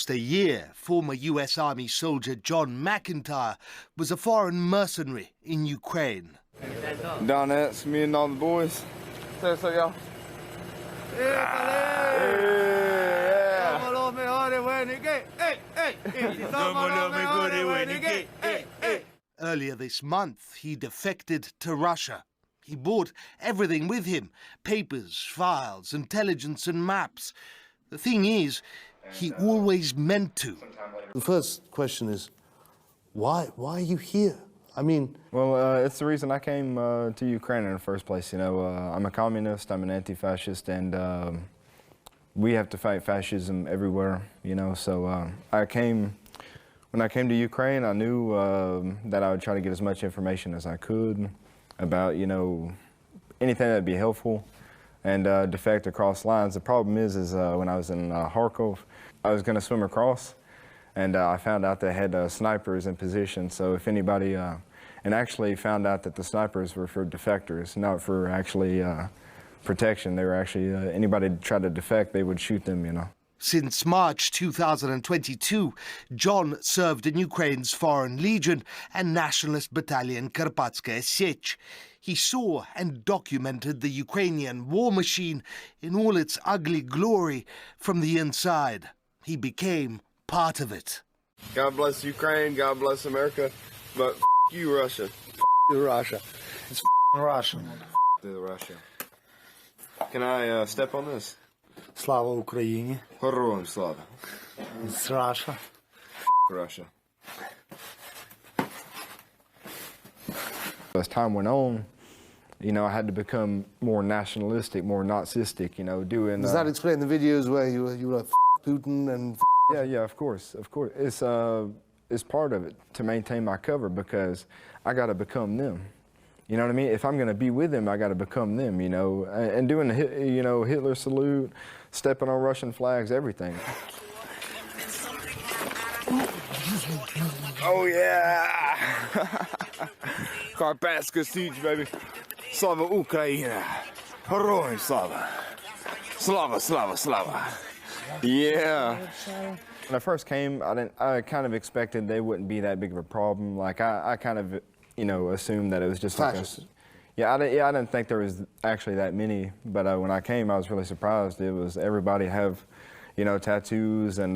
almost a year, former US Army soldier John McIntyre was a foreign mercenary in Ukraine. Donetsk, me and all the boys. Say what's up, y'all. Earlier this month, he defected to Russia. He brought everything with him: papers, files, intelligence and maps. The thing is, he always meant to. The first question is, why are you here? I mean... Well, it's the reason I came to Ukraine in the first place. You know, I'm a communist, I'm an anti-fascist, and we have to fight fascism everywhere, you know. So when I came to Ukraine, I knew that I would try to get as much information as I could about, you know, anything that'd be helpful, and defect across lines. The problem is when I was in Kharkov, I was going to swim across, and I found out they had snipers in position. So if anybody, and actually found out that the snipers were for defectors, not for actually protection. They were actually, anybody that tried to defect, they would shoot them, you know. Since March 2022, John served in Ukraine's Foreign Legion and Nationalist Battalion Karpatskaya Sech. He saw and documented the Ukrainian war machine in all its ugly glory from the inside. He became part of it. God bless Ukraine, God bless America, but you, Russia. You, Russia. It's Russian. Russia. Can I step on this? Slava Ukraini. Героям слава. It's Russia. Russia. As time went on, you know, I had to become more nationalistic, more Nazistic, you know, doing... Does that explain the videos where you were like, Putin and... Yeah, of course. It's part of it to maintain my cover, because I got to become them. You know what I mean? If I'm going to be with them, I got to become them, you know, and doing the, you know, Hitler salute, stepping on Russian flags, everything. Oh, yeah! Karpatskaya Siege, baby. Slava Ukraina. Героям слава. Slava, slava, slava. Yeah. When I first came, I kind of expected they wouldn't be that big of a problem. Like, I kind of, you know, assumed that it was just like I didn't think there was actually that many, but when I came, I was really surprised. It was everybody have, you know, tattoos and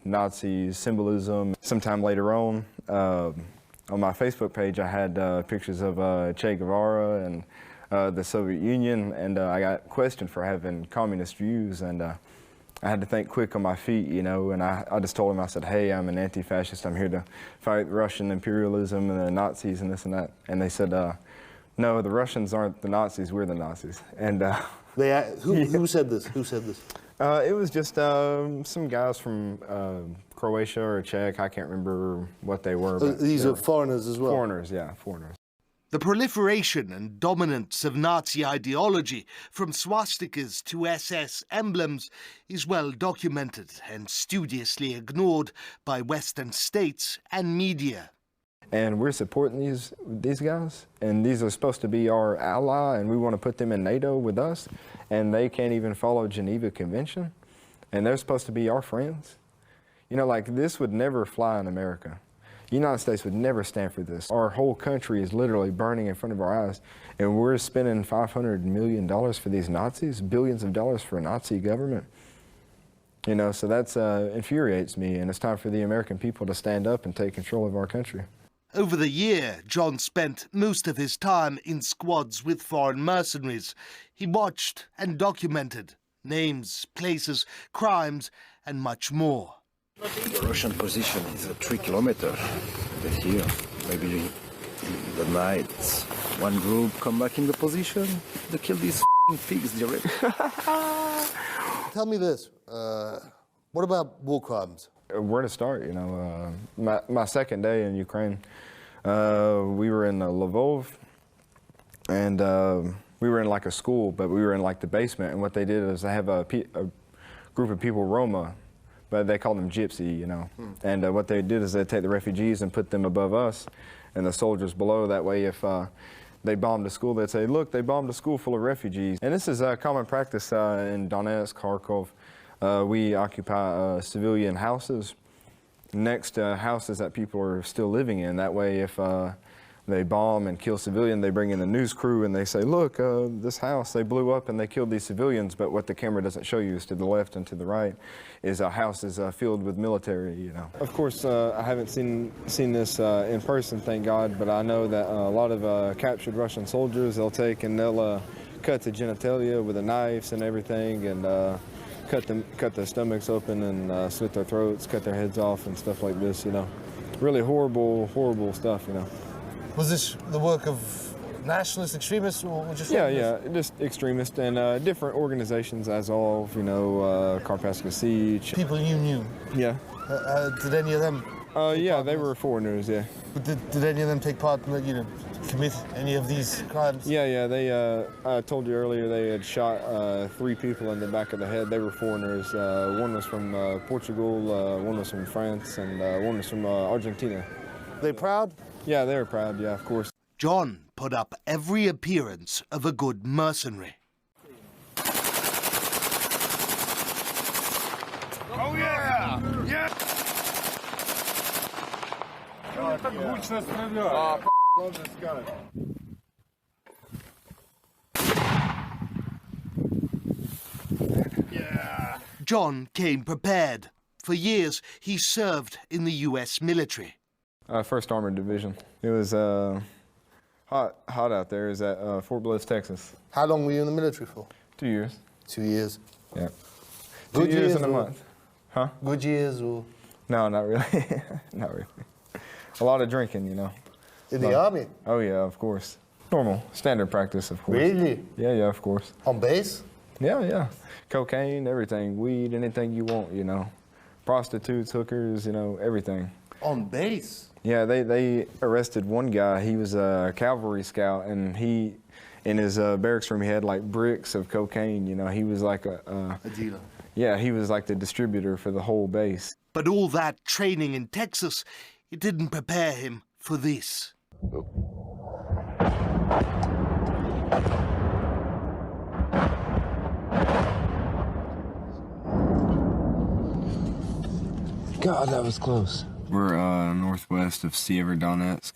Nazi symbolism. Sometime later on my Facebook page, I had pictures of Che Guevara and the Soviet Union, and I got questioned for having communist views, and I had to think quick on my feet, you know, and I just told him, I said, hey, I'm an anti-fascist. I'm here to fight Russian imperialism and the Nazis and this and that. And they said, no, the Russians aren't the Nazis, we're the Nazis. And who said this? Who said this? It was just some guys from Croatia or Czech. I can't remember what they were. But these are foreigners as well? Foreigners, yeah, foreigners. The proliferation and dominance of Nazi ideology, from swastikas to SS emblems, is well documented and studiously ignored by Western states and media. And we're supporting these guys, and these are supposed to be our ally, and we want to put them in NATO with us, and they can't even follow Geneva Convention, and they're supposed to be our friends. You know, like, this would never fly in America. The United States would never stand for this. Our whole country is literally burning in front of our eyes, and we're spending $500 million for these Nazis, billions of dollars for a Nazi government. You know, so that's infuriates me, and it's time for the American people to stand up and take control of our country. Over the year, John spent most of his time in squads with foreign mercenaries. He watched and documented names, places, crimes, and much more. The Russian position is 3 kilometers here. Maybe in the night, one group come back in the position, they kill these pigs directly. Tell me this, what about war crimes? Where to start, you know. My second day in Ukraine, we were in Lvov, and we were in like a school, but we were in like the basement, and what they did is they have a group of people, Roma, but they call them gypsy, you know. And what they did is they take the refugees and put them above us and the soldiers below. That way, if they bombed a school, they'd say, look, they bombed a school full of refugees. And this is a common practice in Donetsk, Kharkov, We occupy civilian houses next to houses that people are still living in. That way, if they bomb and kill civilians, they bring in a news crew and they say, look, this house, they blew up and they killed these civilians. But what the camera doesn't show you is to the left and to the right is a house is filled with military, you know. Of course, I haven't seen this in person, thank God, but I know that a lot of captured Russian soldiers, they'll take and they'll cut the genitalia with the knives and everything, and cut their stomachs open and slit their throats, cut their heads off and stuff like this, you know. Really horrible, horrible stuff, you know. Was this the work of nationalist extremists or just... Yeah, just extremists and different organizations, Azov, you know, Karpatska Siege. People you knew? Yeah. Did any of them... yeah, they were foreigners, yeah. But did any of them take part in, you know, commit any of these crimes? Yeah, they, I told you earlier, they had shot 3 people in the back of the head. They were foreigners. One was from Portugal, one was from France, and one was from Argentina. They proud? Yeah, they were proud, yeah, of course. John put up every appearance of a good mercenary. Oh, yeah! Yeah! Yeah. John came prepared. For years, he served in the U.S. military. First Armored Division. It was hot out there. It was at Fort Bliss, Texas. How long were you in the military for? 2 years. 2 years. Yeah. Good 2 years years and a or- month. Huh? Good years or... No, not really. Not really. A lot of drinking, you know. In the army? Oh, yeah, of course. Normal, standard practice, of course. Really? Yeah, of course. On base? Yeah. Cocaine, everything. Weed, anything you want, you know. Prostitutes, hookers, you know, everything. On base? Yeah, they arrested one guy. He was a cavalry scout, and he, in his barracks room, he had like bricks of cocaine. You know, he was like A dealer. Yeah, he was like the distributor for the whole base. But all that training in Texas, it didn't prepare him for this. God, that was close. We're northwest of Severodonetsk.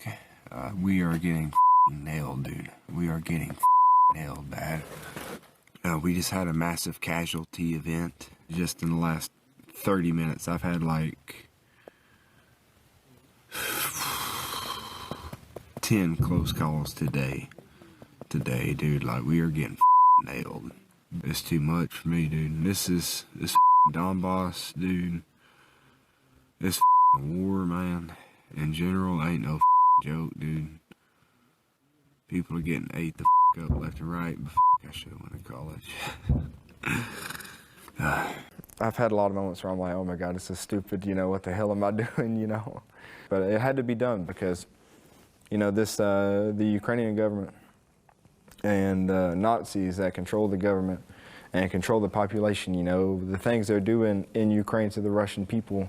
We are getting nailed, dude. We are getting nailed bad. We just had a massive casualty event. Just in the last 30 minutes, I've had like 10 close calls today. Dude, like we are getting nailed. It's too much for me, dude. This Donbass, dude. This war, man, in general, ain't no joke, dude. People are getting ate the up left and right, but I should have went to college. I've had a lot of moments where I'm like, oh my God, this is stupid, you know, what the hell am I doing, you know? But it had to be done because, you know, the Ukrainian government and Nazis that control the government and control the population, you know, the things they're doing in Ukraine to the Russian people,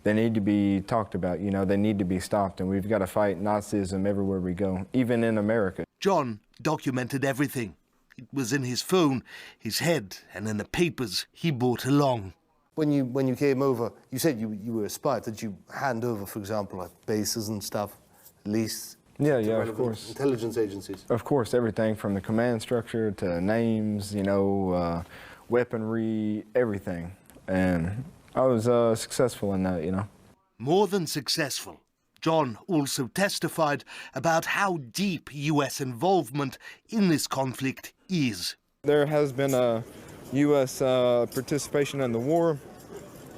they need to be talked about, you know, they need to be stopped, and we've got to fight Nazism everywhere we go, even in America. John documented everything. It was in his phone, his head, and in the papers he brought along. When you came over, you said you were a spy. Did you hand over, for example, like bases and stuff, at least? Yeah, to of relevant course. Intelligence agencies? Of course, everything from the command structure to names, you know, weaponry, everything. And I was successful in that, you know. More than successful. John also testified about how deep U.S. involvement in this conflict is. There has been a U.S. participation in the war.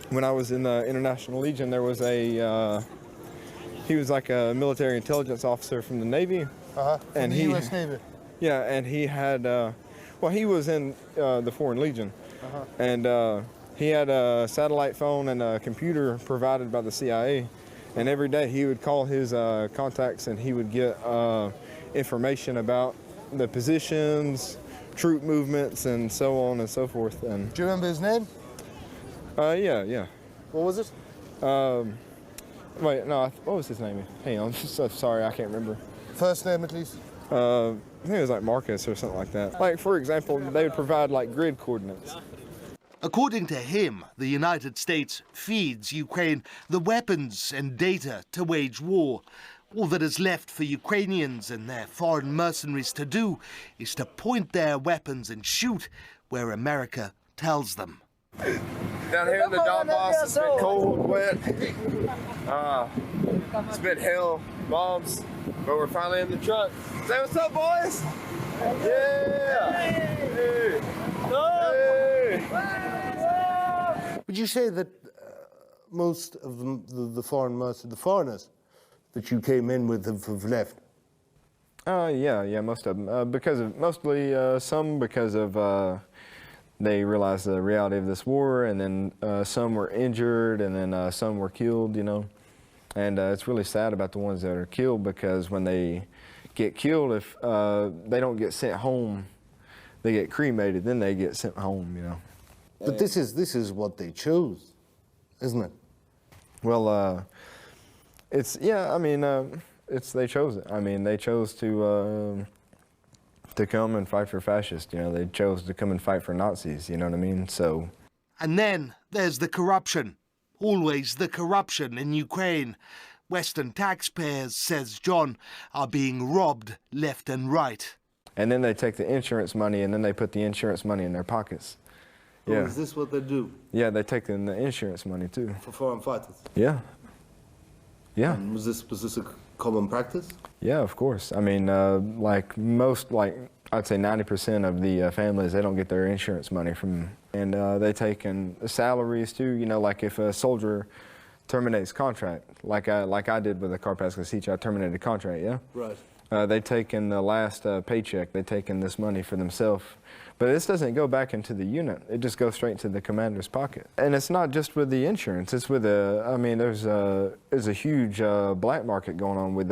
When I was in the International Legion, there was he was like a military intelligence officer from the Navy. From and the he, U.S. Navy? Yeah, and he had, well, he was in the Foreign Legion. And he had a satellite phone and a computer provided by the CIA. And every day he would call his contacts and he would get information about the positions, troop movements, and so on and so forth. And Do you remember his name? yeah. What was it? Wait, no, what was his name? Hang on, so sorry, I can't remember. First name, at least? I think it was like Marcus or something like that. Like, for example, they would provide like grid coordinates. According to him, the United States feeds Ukraine the weapons and data to wage war. All that is left for Ukrainians and their foreign mercenaries to do is to point their weapons and shoot where America tells them. Down here in the Donbass, it's been cold, wet. It's been hell, bombs, but we're finally in the truck. Say what's up, boys? Yeah! Hey! Hey! Would you say that most of the foreigners that you came in with have left? Yeah, most of them. Mostly some because of they realized the reality of this war, and then some were injured, and then some were killed, you know. And it's really sad about the ones that are killed, because when they get killed, if they don't get sent home, they get cremated, then they get sent home, you know. But this is what they chose, isn't it? Well, they chose it. I mean, they chose to come and fight for fascists. You know, they chose to come and fight for Nazis. You know what I mean? So. And then there's the corruption. Always the corruption in Ukraine. Western taxpayers, says John, are being robbed left and right. And then they take the insurance money, and then they put the insurance money in their pockets. Yeah. Oh, is this what they do? Yeah, they take in the insurance money too. For foreign fighters? Yeah. Yeah. And was this a common practice? Yeah, of course. I mean, I'd say 90% of the families, they don't get their insurance money from, and they take in salaries too. You know, like if a soldier terminates contract, like I did with the Karpatska Sich, I terminated the contract. Yeah. Right. They take in the last paycheck. They take in this money for themselves. But this doesn't go back into the unit. It just goes straight to the commander's pocket. And it's not just with the insurance. It's with there's a huge black market going on with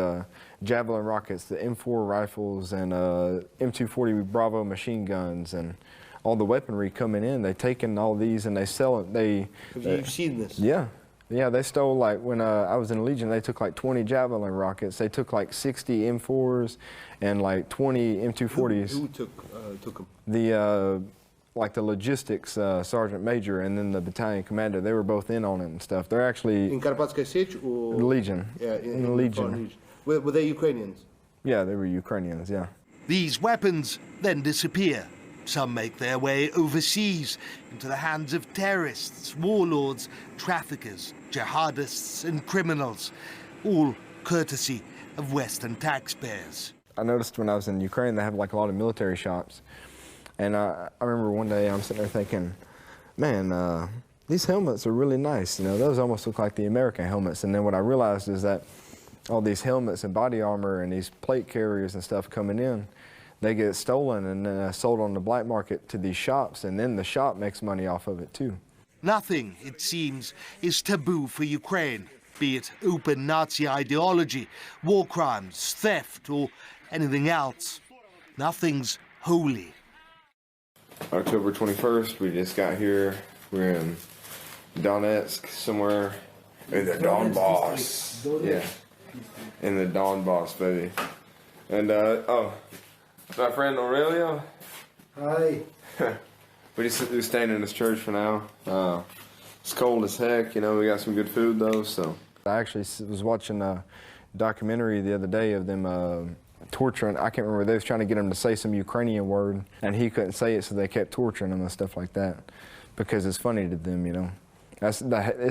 Javelin rockets, the M4 rifles, and M240 Bravo machine guns, and all the weaponry coming in. They take in all these and they sell it. Have you seen this? Yeah. Yeah, they stole, like, when I was in the Legion, they took like 20 Javelin rockets. They took like 60 M4s and like 20 M240s. Who took them? The logistics sergeant major and then the battalion commander, they were both in on it and stuff. They're actually in Karpatska Sich or Legion. Yeah, in the Legion. Were they Ukrainians? Yeah, they were Ukrainians. Yeah. These weapons then disappear. Some make their way overseas into the hands of terrorists, warlords, traffickers, jihadists and criminals, all courtesy of Western taxpayers. I noticed when I was in Ukraine, they have like a lot of military shops. And I remember one day I'm sitting there thinking, man, these helmets are really nice. You know, those almost look like the American helmets. And then what I realized is that all these helmets and body armor and these plate carriers and stuff coming in, they get stolen and then sold on the black market to these shops, and then the shop makes money off of it too. Nothing, it seems, is taboo for Ukraine, be it open Nazi ideology, war crimes, theft, or anything else. Nothing's holy. October 21st, we just got here. We're in Donetsk, somewhere in the Donbass. Yeah, in the Donbass, baby. And, my friend Aurelio. Hi. We're staying in this church for now. It's cold as heck, you know, we got some good food though, so. I actually was watching a documentary the other day of them torturing, I can't remember, they was trying to get him to say some Ukrainian word, and he couldn't say it, so they kept torturing him and stuff like that, because it's funny to them, you know. It's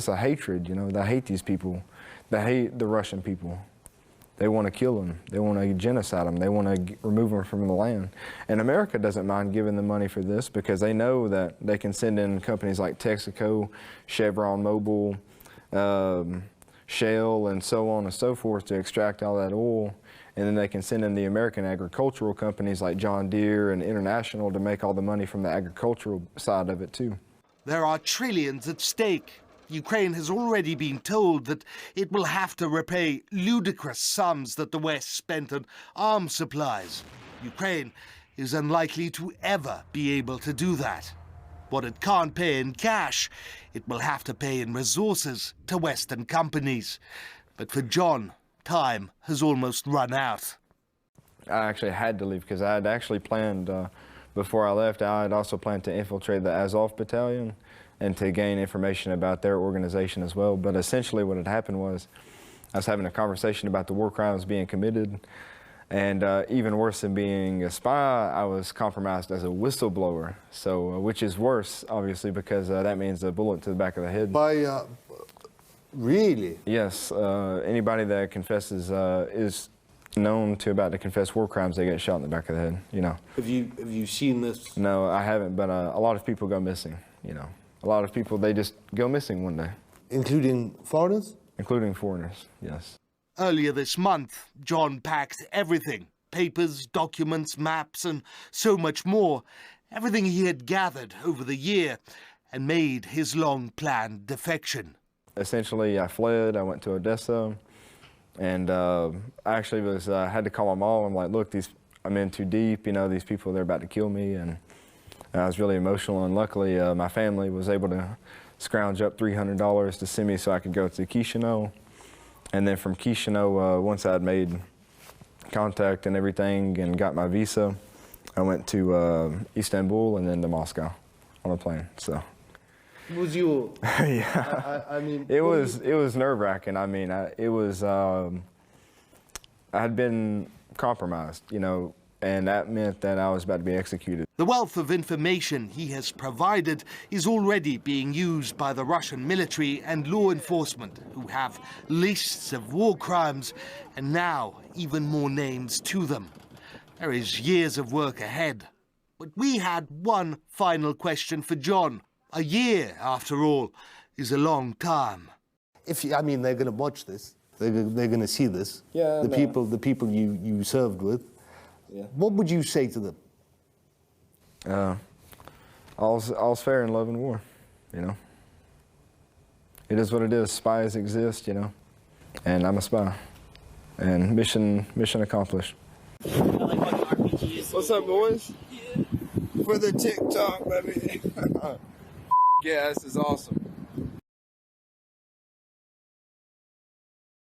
a hatred, you know, they hate these people. They hate the Russian people. They want to kill them. They want to genocide them. They want to remove them from the land. And America doesn't mind giving them money for this, because they know that they can send in companies like Texaco, Chevron Mobil, Shell, and so on and so forth to extract all that oil. And then they can send in the American agricultural companies like John Deere and International to make all the money from the agricultural side of it too. There are trillions at stake. Ukraine has already been told that it will have to repay ludicrous sums that the West spent on arms supplies. Ukraine is unlikely to ever be able to do that. What it can't pay in cash, it will have to pay in resources to Western companies. But for John, time has almost run out. I actually had to leave because I had actually planned Before I left, I had also planned to infiltrate the Azov battalion and to gain information about their organization as well. But essentially what had happened was I was having a conversation about the war crimes being committed, and even worse than being a spy, I was compromised as a whistleblower, so which is worse, obviously, because that means a bullet to the back of the head. By, really? Yes, anybody that confesses is known to about to confess war crimes, they get shot in the back of the head, you know. Have you seen this? No, I haven't, but a lot of people go missing, you know. A lot of people, they just go missing one day. Including foreigners? Including foreigners, yes. Earlier this month, John packed everything, papers, documents, maps, and so much more, everything he had gathered over the year, and made his long-planned defection. Essentially, I fled, I went to Odessa, and I actually had to call my mom. I'm like, look, I'm in too deep, you know, these people, they're about to kill me, and I was really emotional, and luckily my family was able to scrounge up $300 to send me so I could go to Chisinau. And then from Chisinau, once I had made contact and everything and got my visa, I went to Istanbul and then to Moscow on a plane, so. Was you? Yeah. I mean, it was nerve-wracking. I mean, I had been compromised, you know, and that meant that I was about to be executed. The wealth of information he has provided is already being used by the Russian military and law enforcement, who have lists of war crimes and now even more names to them. There is years of work ahead. But we had one final question for John. A year, after all, is a long time. I mean, they're going to watch this. They're going to see this. Yeah. The people you served with. Yeah. What would you say to them? All's fair in love and war, you know. It is what it is. Spies exist, you know, and I'm a spy. And mission accomplished. What's up, boys? For the TikTok, baby. Yeah, this is awesome.